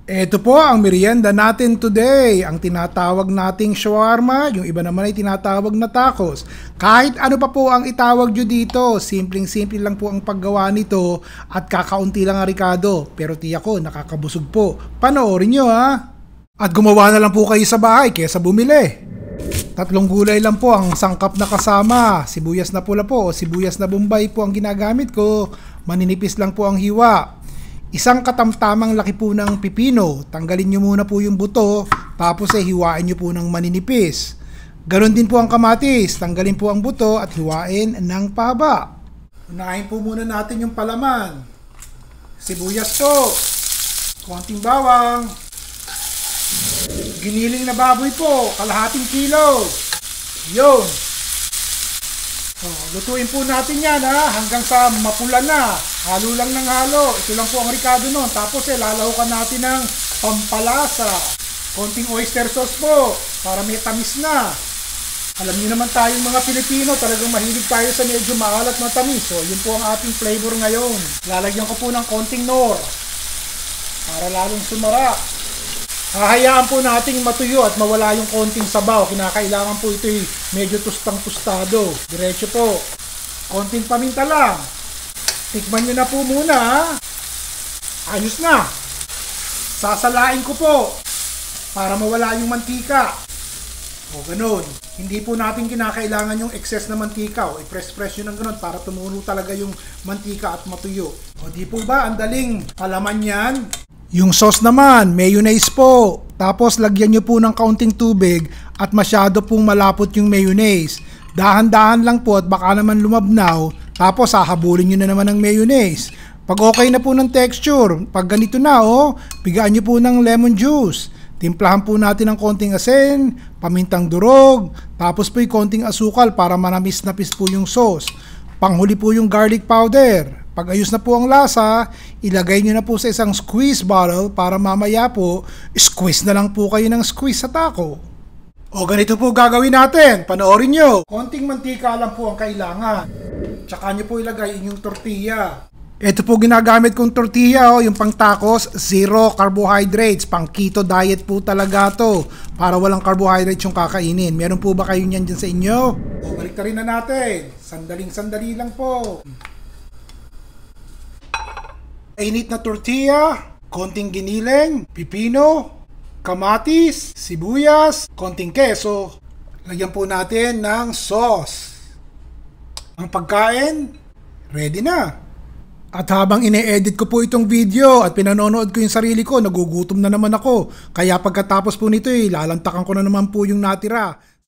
Ito po ang merienda natin today, ang tinatawag nating shawarma, yung iba naman ay tinatawag na tacos. Kahit ano pa po ang itawag nyo dito, simpleng-simple lang po ang paggawa nito at kakaunti lang ang ricado. Pero tiyak ko, nakakabusog po. Panoorin nyo ha! At gumawa na lang po kayo sa bahay kaysa bumili. 3 gulay lang po ang sangkap na kasama. Sibuyas na pula po o sibuyas na bombay po ang ginagamit ko. Maninipis lang po ang hiwa. Isang katamtamang laki po ng pipino, tanggalin nyo muna po yung buto, tapos hiwain nyo po ng maninipis. Ganon din po ang kamatis, tanggalin po ang buto at hiwain ng pahaba. Unahin po muna natin yung palaman. Sibuyas po, konting bawang, giniling na baboy po, kalahating kilo. Yun. Lutuin po natin yan hanggang sa mapula na. Halo lang ng halo. Ito lang po ang ricado nun. Tapos lalahukan natin ng pampalasa. Konting oyster sauce po para may tamis na. Alam niyo naman tayong mga Pilipino, talagang mahilig tayo sa medyo maalat na tamis. So yun po ang ating flavor ngayon. Lalagyan ko po ng konting nor para lalong sumarap. Hahayaan po nating matuyo at mawala yung konting sabaw. Kinakailangan po ito medyo tustang-tustado. Diretso po. Konting paminta lang. Tikman nyo na po muna Ayos na. Sasalain ko po para mawala yung mantika. O ganun. Hindi po natin kinakailangan yung excess na mantika. O i-press-press nyo ng ganun para tumulo talaga yung mantika at matuyo. O di po ba? Ang daling palaman yan. Yung sauce naman, mayonnaise po. Tapos lagyan nyo po ng kaunting tubig at masyado pong malapot yung mayonnaise. Dahan-dahan lang po at baka naman lumabnaw. Tapos hahabulin nyo na naman ng mayonnaise. Pag okay na po ng texture, pag ganito na bigaan nyo po ng lemon juice. Timplahan po natin ng konting asin, pamintang durog, tapos po yung konting asukal para manamis-napis po yung sauce. Panghuli po yung garlic powder. Pag ayos na po ang lasa, ilagay nyo na po sa isang squeeze bottle para mamaya po, squeeze na lang po kayo ng squeeze sa taco. O ganito po gagawin natin, panoorin nyo. Konting mantika lang po ang kailangan. Tsaka nyo po ilagay inyong tortilla. Ito po ginagamit kong tortilla, yung pang tacos, 0 carbohydrates, pang keto diet po talaga to. Para walang carbohydrates yung kakainin. Meron po ba kayo niyan dyan sa inyo? O balik na natin. Sandaling-sandali lang po. Init na tortilla, konting giniling, pipino, kamatis, sibuyas, konting keso. Lagyan po natin ng sauce. Ang pagkain, ready na. At habang ine-edit ko po itong video at pinanonood ko yung sarili ko, nagugutom na naman ako. Kaya pagkatapos po nito lalantakan ko na naman po yung natira.